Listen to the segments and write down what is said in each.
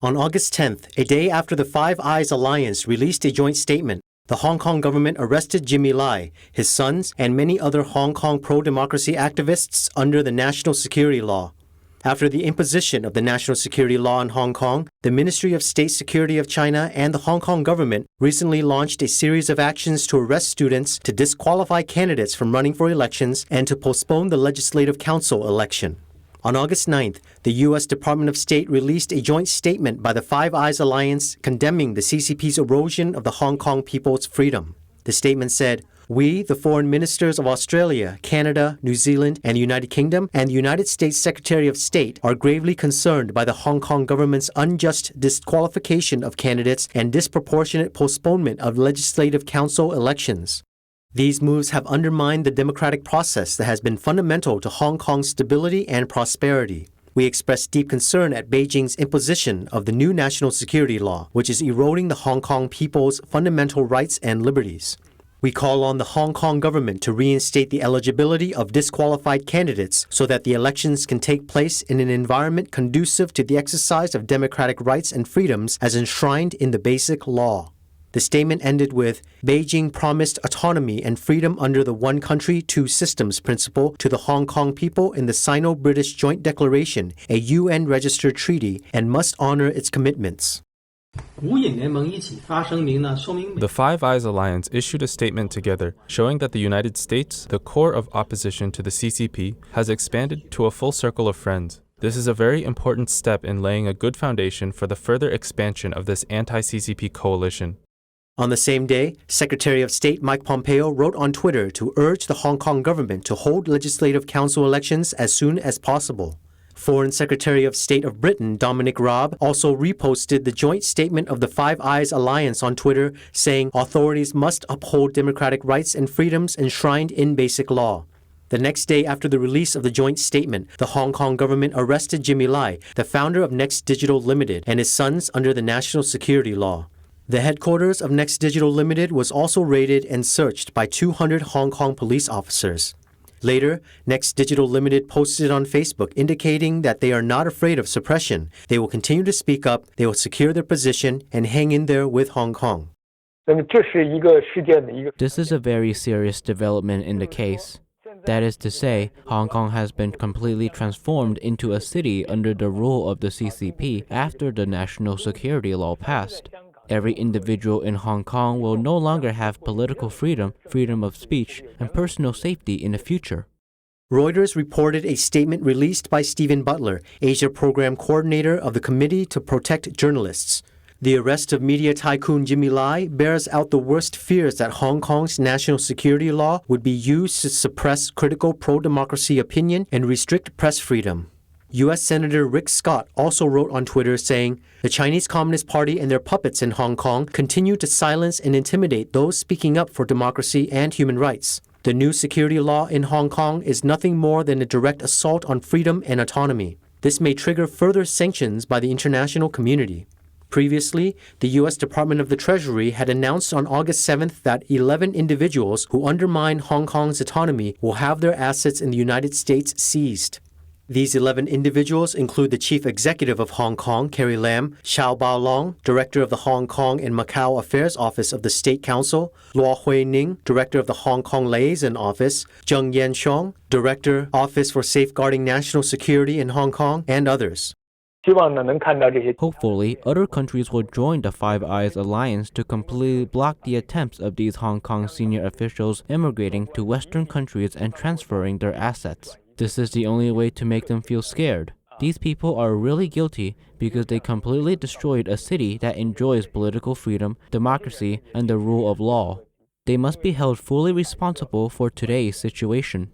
On August 10th, a day after the Five Eyes Alliance released a joint statement, the Hong Kong government arrested Jimmy Lai, his sons, and many other Hong Kong pro-democracy activists under the national security law. After the imposition of the national security law in Hong Kong, the Ministry of State Security of China and the Hong Kong government recently launched a series of actions to arrest students, to disqualify candidates from running for elections, and to postpone the Legislative Council election. On August 9th, the U.S. Department of State released a joint statement by the Five Eyes Alliance condemning the CCP's erosion of the Hong Kong people's freedom. The statement said, "We, the foreign ministers of Australia, Canada, New Zealand, and the United Kingdom, and the United States Secretary of State are gravely concerned by the Hong Kong government's unjust disqualification of candidates and disproportionate postponement of Legislative Council elections. These moves have undermined the democratic process that has been fundamental to Hong Kong's stability and prosperity. We express deep concern at Beijing's imposition of the new national security law, which is eroding the Hong Kong people's fundamental rights and liberties. We call on the Hong Kong government to reinstate the eligibility of disqualified candidates so that the elections can take place in an environment conducive to the exercise of democratic rights and freedoms as enshrined in the Basic Law." The statement ended with, "Beijing promised autonomy and freedom under the one country, two systems principle to the Hong Kong people in the Sino-British Joint Declaration, a UN-registered treaty, and must honor its commitments." The Five Eyes Alliance issued a statement together showing that the United States, the core of opposition to the CCP, has expanded to a full circle of friends. This is a very important step in laying a good foundation for the further expansion of this anti-CCP coalition. On the same day, Secretary of State Mike Pompeo wrote on Twitter to urge the Hong Kong government to hold Legislative Council elections as soon as possible. Foreign Secretary of State of Britain Dominic Raab also reposted the joint statement of the Five Eyes Alliance on Twitter, saying authorities must uphold democratic rights and freedoms enshrined in Basic Law. The next day after the release of the joint statement, the Hong Kong government arrested Jimmy Lai, the founder of Next Digital Limited, and his sons under the national security law. The headquarters of Next Digital Limited was also raided and searched by 200 Hong Kong police officers. Later, Next Digital Limited posted on Facebook indicating that they are not afraid of suppression. They will continue to speak up, they will secure their position, and hang in there with Hong Kong. This is a very serious development in the case. That is to say, Hong Kong has been completely transformed into a city under the rule of the CCP after the national security law passed. Every individual in Hong Kong will no longer have political freedom, freedom of speech, and personal safety in the future. Reuters reported a statement released by Stephen Butler, Asia Program Coordinator of the Committee to Protect Journalists. The arrest of media tycoon Jimmy Lai bears out the worst fears that Hong Kong's national security law would be used to suppress critical pro-democracy opinion and restrict press freedom. U.S. Senator Rick Scott also wrote on Twitter saying, "The Chinese Communist Party and their puppets in Hong Kong continue to silence and intimidate those speaking up for democracy and human rights. The new security law in Hong Kong is nothing more than a direct assault on freedom and autonomy. This may trigger further sanctions by the international community." Previously, the U.S. Department of the Treasury had announced on August 7th that 11 individuals who undermine Hong Kong's autonomy will have their assets in the United States seized. These 11 individuals include the Chief Executive of Hong Kong, Carrie Lam, Xiao Baolong, Director of the Hong Kong and Macau Affairs Office of the State Council, Luo Hui-ning, Director of the Hong Kong Liaison Office, Zheng Yanxiong, Director, Office for Safeguarding National Security in Hong Kong, and others. Hopefully, other countries will join the Five Eyes Alliance to completely block the attempts of these Hong Kong senior officials immigrating to Western countries and transferring their assets. This is the only way to make them feel scared. These people are really guilty because they completely destroyed a city that enjoys political freedom, democracy, and the rule of law. They must be held fully responsible for today's situation.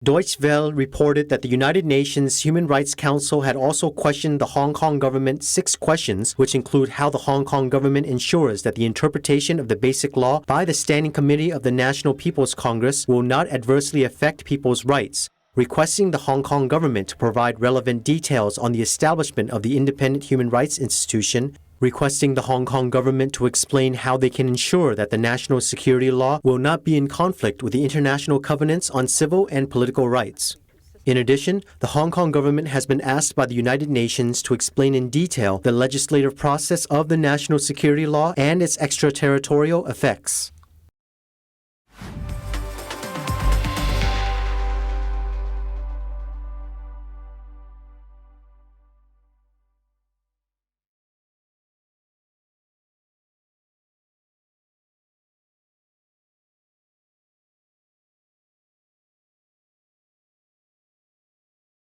Deutsche Welle reported that the United Nations Human Rights Council had also questioned the Hong Kong government 6 questions, which include how the Hong Kong government ensures that the interpretation of the Basic Law by the Standing Committee of the National People's Congress will not adversely affect people's rights, requesting the Hong Kong government to provide relevant details on the establishment of the Independent Human Rights Institution, requesting the Hong Kong government to explain how they can ensure that the national security law will not be in conflict with the international covenants on civil and political rights. In addition, the Hong Kong government has been asked by the United Nations to explain in detail the legislative process of the national security law and its extraterritorial effects.